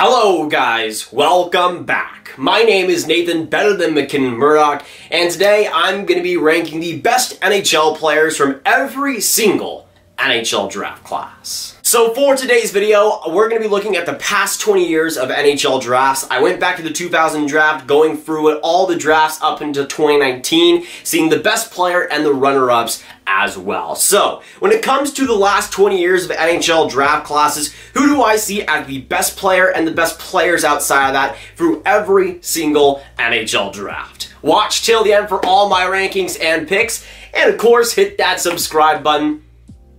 Hello guys, welcome back. My name is Nathan, better than McKinnon Murdoch, and today I'm going to be ranking the best NHL players from every single NHL draft class. So for today's video, we're going to be looking at the past 20 years of NHL drafts. I went back to the 2000 draft, going through it, all the drafts up into 2019, seeing the best player and the runner-ups as well. So, when it comes to the last 20 years of NHL draft classes, who do I see as the best player and the best players outside of that through every single NHL draft? Watch till the end for all my rankings and picks, and of course, hit that subscribe button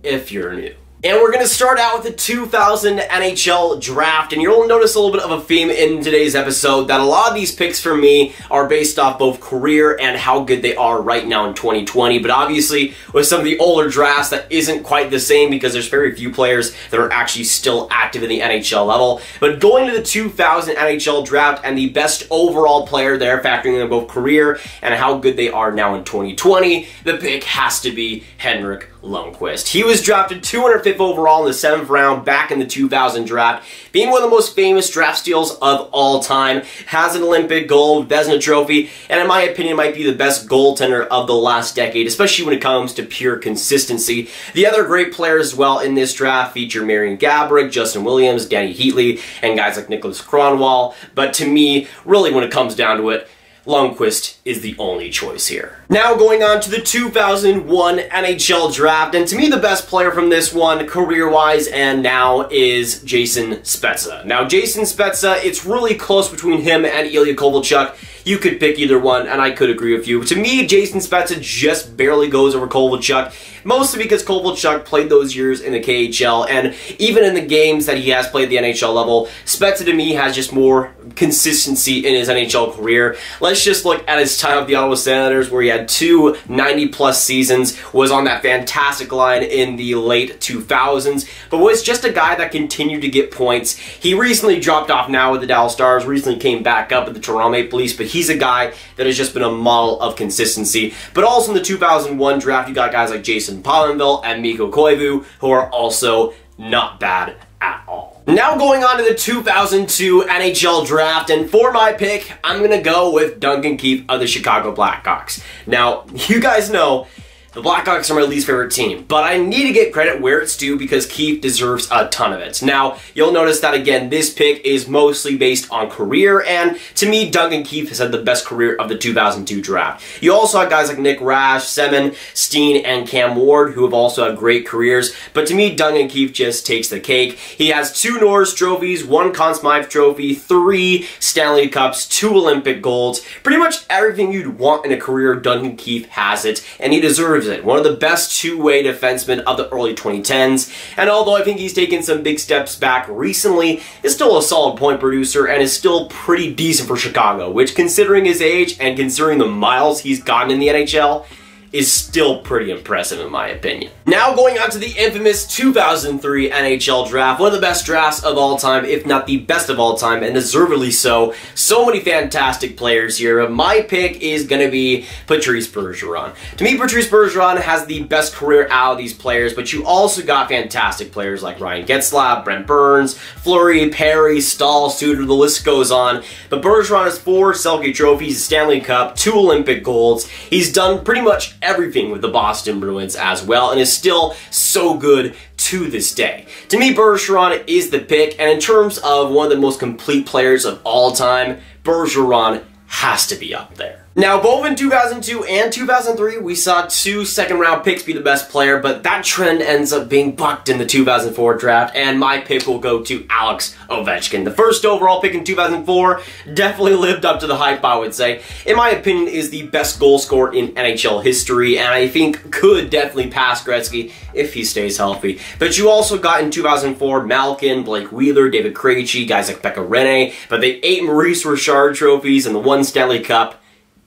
if you're new. And we're going to start out with the 2000 NHL Draft, and you'll notice a little bit of a theme in today's episode that a lot of these picks for me are based off both career and how good they are right now in 2020, but obviously with some of the older drafts that isn't quite the same because there's very few players that are actually still active in the NHL level. But going to the 2000 NHL Draft and the best overall player there, factoring in both career and how good they are now in 2020, the pick has to be Henrik Lundqvist. He was drafted 205th overall in the 7th round back in the 2000 draft, being one of the most famous draft steals of all time, has an Olympic gold, Vezina trophy, and in my opinion might be the best goaltender of the last decade, especially when it comes to pure consistency. The other great players as well in this draft feature Marian Gaborik, Justin Williams, Danny Heatley, and guys like Nicholas Kronwall, but to me, really when it comes down to it, Lundqvist is the only choice here. Now going on to the 2001 NHL Draft, and to me the best player from this one, career-wise and now, is Jason Spezza. Now Jason Spezza, it's really close between him and Ilya Kovalchuk. You could pick either one, and I could agree with you. But to me, Jason Spezza just barely goes over Kovalchuk, mostly because Kovalchuk played those years in the KHL, and even in the games that he has played at the NHL level, Spezza to me has just more consistency in his NHL career. Let's just look at his time with the Ottawa Senators, where he had two 90-plus seasons, was on that fantastic line in the late 2000s, but was just a guy that continued to get points. He recently dropped off now with the Dallas Stars, recently came back up with the Toronto Maple Leafs, but he's a guy that has just been a model of consistency. But also in the 2001 draft, you got guys like Jason Pominville and Mikko Koivu, who are also not bad at all. Now going on to the 2002 NHL Draft, and for my pick, I'm going to go with Duncan Keith of the Chicago Blackhawks. Now, you guys know the Blackhawks are my least favorite team, but I need to get credit where it's due because Keith deserves a ton of it. Now, you'll notice that again, this pick is mostly based on career, and to me, Duncan Keith has had the best career of the 2002 draft. You also have guys like Nick Rash, Semin, Steen, and Cam Ward, who have also had great careers, but to me, Duncan Keith just takes the cake. He has 2 Norris trophies, 1 Conn Smythe trophy, 3 Stanley Cups, 2 Olympic golds. Pretty much everything you'd want in a career, Duncan Keith has it, and he deserves it. One of the best two-way defensemen of the early 2010s, and although I think he's taken some big steps back recently, is still a solid point producer and is still pretty decent for Chicago, which, considering his age and considering the miles he's gotten in the NHL, is still pretty impressive in my opinion. Now going on to the infamous 2003 NHL Draft, one of the best drafts of all time, if not the best of all time, and deservedly so. So many fantastic players here. My pick is going to be Patrice Bergeron. To me, Patrice Bergeron has the best career out of these players, but you also got fantastic players like Ryan Getzlaf, Brent Burns, Fleury, Perry, Stahl, Suter, the list goes on. But Bergeron has 4 Selke trophies, a Stanley Cup, 2 Olympic golds. He's done pretty much everything with the Boston Bruins as well, and is still so good to this day. To me, Bergeron is the pick, and in terms of one of the most complete players of all time, Bergeron has to be up there. Now, both in 2002 and 2003, we saw 2 second-round picks be the best player, but that trend ends up being bucked in the 2004 draft, and my pick will go to Alex Ovechkin. The first overall pick in 2004 definitely lived up to the hype, I would say. In my opinion, is the best goal scorer in NHL history, and I think could definitely pass Gretzky if he stays healthy. But you also got in 2004 Malkin, Blake Wheeler, David Krejci, guys like Pekka Rinne, but they 8 Maurice Richard trophies and the 1 Stanley Cup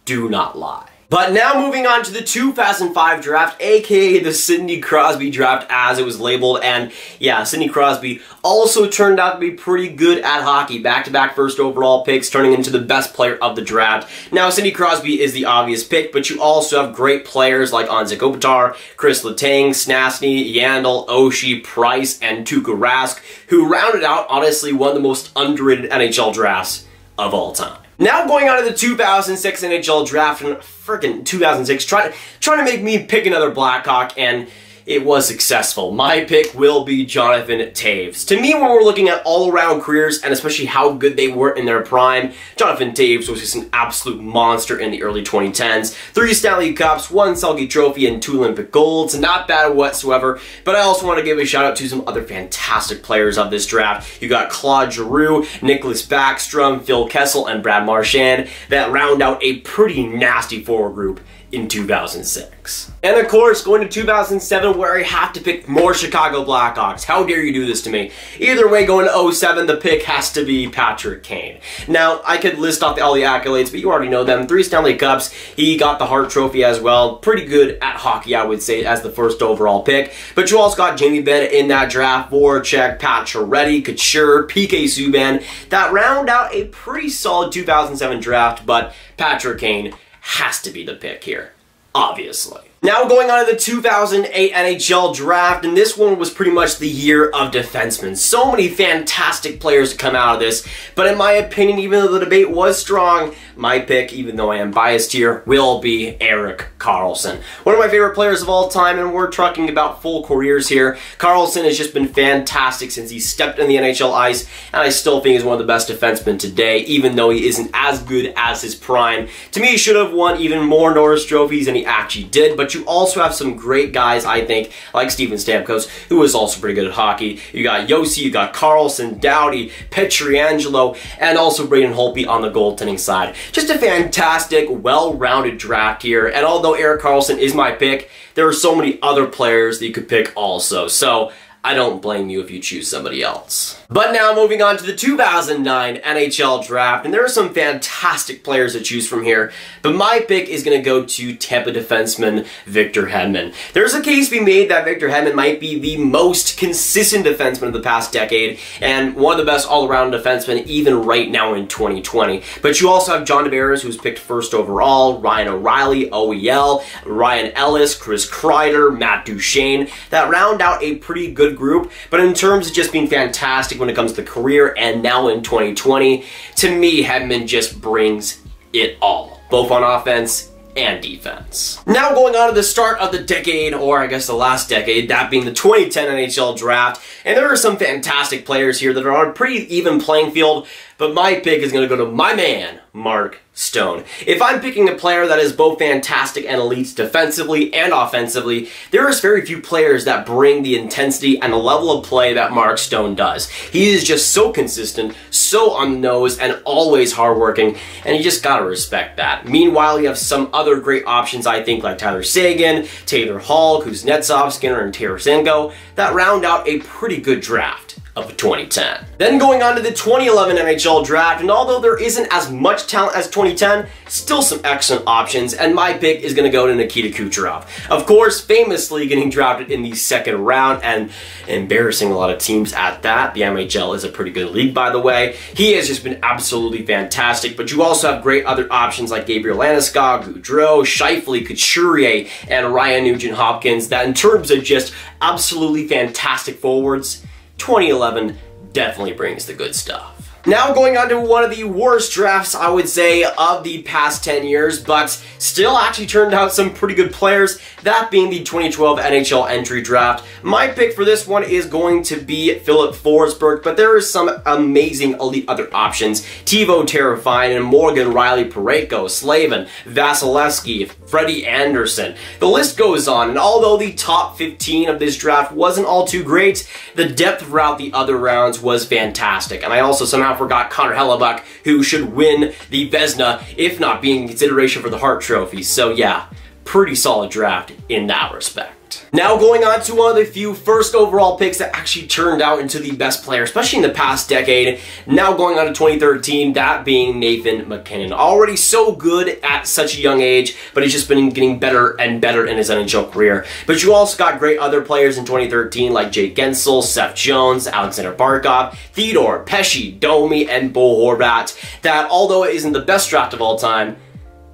do not lie. But now moving on to the 2005 draft, aka the Sidney Crosby draft as it was labeled, and yeah, Sidney Crosby also turned out to be pretty good at hockey. Back-to-back first overall picks, turning into the best player of the draft. Now, Sidney Crosby is the obvious pick, but you also have great players like Andrei, Chris Letang, Snastny, Yandel, Oshie, Price, and Tuukka Rask, who rounded out, honestly, one of the most underrated NHL drafts of all time. Now going on to the 2006 NHL Draft, and frickin' 2006, trying to make me pick another Blackhawk, and it was successful. My pick will be Jonathan Toews. To me, when we're looking at all-around careers, and especially how good they were in their prime, Jonathan Toews was just an absolute monster in the early 2010s. 3 Stanley Cups, 1 Selke Trophy, and 2 Olympic Golds. Not bad whatsoever, but I also want to give a shout-out to some other fantastic players of this draft. You got Claude Giroux, Nicholas Backstrom, Phil Kessel, and Brad Marchand that round out a pretty nasty forward group in 2006. And of course, going to 2007, where I have to pick more Chicago Blackhawks. How dare you do this to me? Either way, going to 07, the pick has to be Patrick Kane. Now, I could list off all the accolades, but you already know them. 3 Stanley Cups, he got the Hart Trophy as well. Pretty good at hockey, I would say, as the first overall pick. But you also got Jamie Benn in that draft, Voracek, Pat Chiaretti, Couture, PK Subban. That round out a pretty solid 2007 draft, but Patrick Kane has to be the pick here, obviously. Now going on to the 2008 NHL Draft, and this one was pretty much the year of defensemen. So many fantastic players to come out of this, but in my opinion, even though the debate was strong, my pick, even though I am biased here, will be Erik Karlsson. One of my favorite players of all time, and we're talking about full careers here. Karlsson has just been fantastic since he stepped in the NHL ice, and I still think he's one of the best defensemen today, even though he isn't as good as his prime. To me, he should have won even more Norris trophies than he actually did, but you also have some great guys, I think, like Steven Stamkos, who is also pretty good at hockey. You got Yossi, you got Karlsson, Doughty, Pietrangelo, and also Braden Holtby on the goaltending side. Just a fantastic, well-rounded draft here, and although Erik Karlsson is my pick, there are so many other players that you could pick also, so I don't blame you if you choose somebody else. But now moving on to the 2009 NHL Draft, and there are some fantastic players to choose from here, but my pick is going to go to Tampa defenseman Victor Hedman. There's a case to be made that Victor Hedman might be the most consistent defenseman of the past decade, and one of the best all-around defensemen even right now in 2020. But you also have John Tavares, who's picked first overall, Ryan O'Reilly, OEL, Ryan Ellis, Chris Kreider, Matt Duchene, that round out a pretty good group, but in terms of just being fantastic when it comes to career and now in 2020, to me, Hedman just brings it all, both on offense and defense. Now going on to the start of the decade, or I guess the last decade, that being the 2010 NHL Draft, and there are some fantastic players here that are on a pretty even playing field, but my pick is going to go to my man, Mark Stone. If I'm picking a player that is both fantastic and elite defensively and offensively, there is very few players that bring the intensity and the level of play that Mark Stone does. He is just so consistent, so on the nose, and always hardworking, and you just gotta respect that. Meanwhile, you have some other great options, I think, like Tyler Seguin, Taylor Hall, Kuznetsov, Skinner, and Tarasenko, that round out a pretty good draft of 2010. Then going on to the 2011 NHL Draft, and although there isn't as much talent as 2010, still some excellent options, and my pick is going to go to Nikita Kucherov. Of course, famously getting drafted in the second round and embarrassing a lot of teams at that. The NHL is a pretty good league, by the way. He has just been absolutely fantastic, but you also have great other options like Gabriel Landeskog, Gaudreau, Scheifele, Couturier, and Ryan Nugent-Hopkins that in terms of just absolutely fantastic forwards, 2011 definitely brings the good stuff. Now going on to one of the worst drafts, I would say, of the past 10 years, but still actually turned out some pretty good players, that being the 2012 NHL Entry Draft. My pick for this one is going to be Philip Forsberg, but there are some amazing elite other options. Teuvo Teravainen and Morgan Riley Parayko, Slavin, Vasilevsky, Freddie Anderson. The list goes on, and although the top 15 of this draft wasn't all too great, the depth throughout the other rounds was fantastic, and I also somehow forgot Connor Hellebuck, who should win the Vezina, if not being in consideration for the Hart Trophy. So yeah, pretty solid draft in that respect. Now going on to one of the few first overall picks that actually turned out into the best player, especially in the past decade. Now going on to 2013, that being Nathan MacKinnon. Already so good at such a young age, but he's just been getting better and better in his NHL career. But you also got great other players in 2013 like Jake Guentzel, Seth Jones, Alexander Barkov, Theodore, Pesce, Domi, and Bo Horvat. That although it isn't the best draft of all time,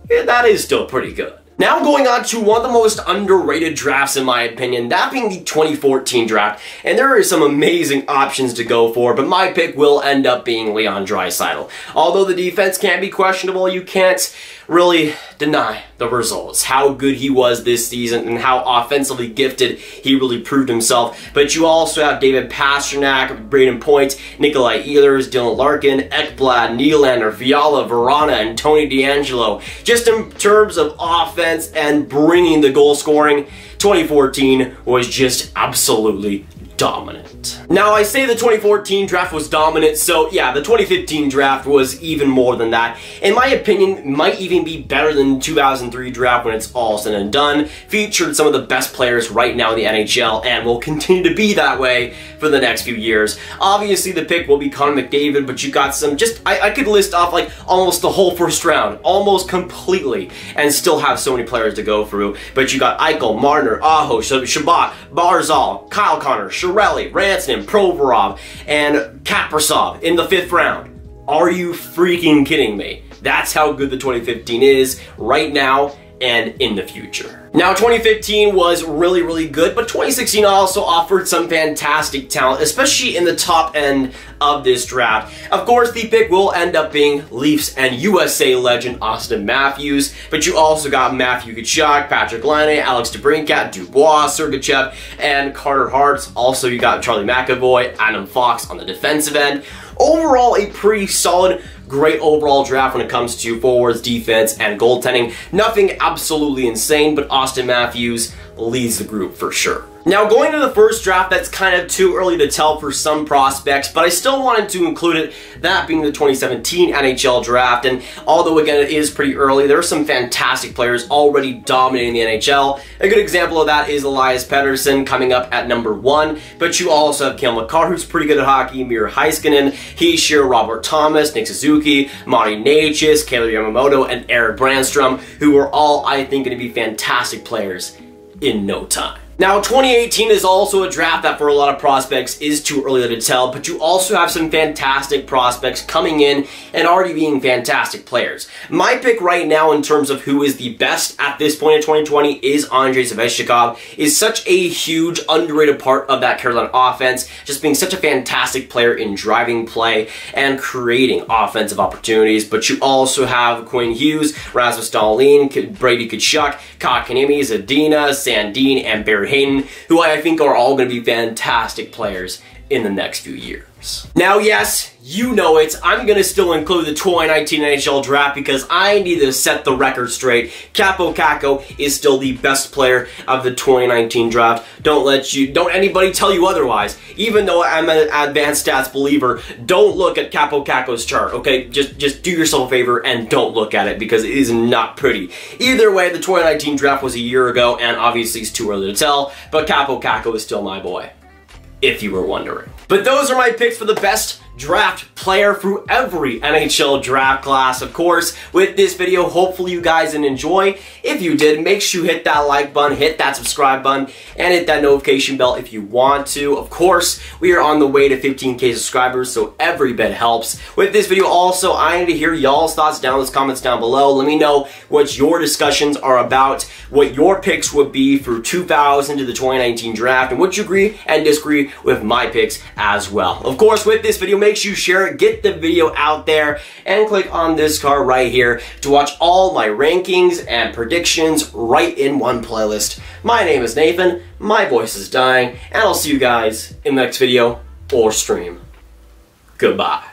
that is still pretty good. Now going on to one of the most underrated drafts in my opinion, that being the 2014 draft. And there are some amazing options to go for, but my pick will end up being Leon Draisaitl. Although the defense can be questionable, you can't really deny the results. How good he was this season and how offensively gifted he really proved himself. But you also have David Pastrnak, Braden Point, Nikolai Ehlers, Dylan Larkin, Ekblad, Nylander, Fiala, Verana, and Tony DeAngelo. Just in terms of offense and bringing the goal scoring, 2014 was just absolutely dominant. Now I say the 2014 draft was dominant, so yeah, the 2015 draft was even more than that. In my opinion, might even be better than the 2003 draft when it's all said and done. Featured some of the best players right now in the NHL and will continue to be that way for the next few years. Obviously the pick will be Connor McDavid, but you got some I could list off like almost the whole first round, almost completely, and still have so many players to go through. But you got Eichel, Marner, Aho, Shabbat, Barzal, Kyle Connor, Chiarelli, Rantanen, Provorov, and Kaprizov in the 5th round. Are you freaking kidding me? That's how good the 2015 is right now and in the future. Now 2015 was really, really good, but 2016 also offered some fantastic talent, especially in the top end of this draft. Of course, the pick will end up being Leafs and USA legend Austin Matthews, but you also got Matthew Tkachuk, Patrick Laine, Alex DeBrincat, Dubois, Sergachev, and Carter Hart. Also, you got Charlie McAvoy, Adam Fox on the defensive end. Overall, a pretty solid, great overall draft when it comes to forwards, defense, and goaltending. Nothing absolutely insane, but Austin Matthews leads the group for sure. Now going to the first draft, that's kind of too early to tell for some prospects, but I still wanted to include it, that being the 2017 NHL Draft. And although again it is pretty early, there are some fantastic players already dominating the NHL. A good example of that is Elias Pettersson coming up at number 1, but you also have Cale Makar, who's pretty good at hockey, Miro Heiskanen, Hischier, Robert Thomas, Nick Suzuki, Monty Natchez, Kailer Yamamoto, and Erik Brandstrom, who are all, I think, going to be fantastic players in no time. Now 2018 is also a draft that for a lot of prospects is too early to tell, but you also have some fantastic prospects coming in and already being fantastic players. My pick right now in terms of who is the best at this point in 2020 is Andrei Svechnikov. Is such a huge underrated part of that Carolina offense, just being such a fantastic player in driving play and creating offensive opportunities. But you also have Quinn Hughes, Rasmus Dahlin, Brady Tkachuk, Kotkaniemi, Zadina, Sandin, and Barry Hayden, who I think are all going to be fantastic players in the next few years. Now, yes, you know it, I'm going to still include the 2019 NHL Draft because I need to set the record straight. Kaapo Kakko is still the best player of the 2019 Draft. Don't anybody tell you otherwise. Even though I'm an advanced stats believer, don't look at Kaapo Kakko's chart, okay? Just do yourself a favor and don't look at it because it is not pretty. Either way, the 2019 Draft was a year ago and obviously it's too early to tell, but Kaapo Kakko is still my boy, if you were wondering. But those are my picks for the best draft player through every NHL draft class. Of course, with this video, hopefully you guys did enjoy. If you did, make sure you hit that like button, hit that subscribe button, and hit that notification bell if you want to. Of course, we are on the way to 15K subscribers, so every bit helps. With this video also, I need to hear y'all's thoughts down in the comments down below. Let me know what your discussions are about, what your picks would be for 2000 to the 2019 draft, and what you agree and disagree with my picks as well. Of course, with this video, make sure you share it, get the video out there, and click on this card right here to watch all my rankings and predictions right in one playlist. My name is Nathan, my voice is dying, and I'll see you guys in the next video or stream. Goodbye.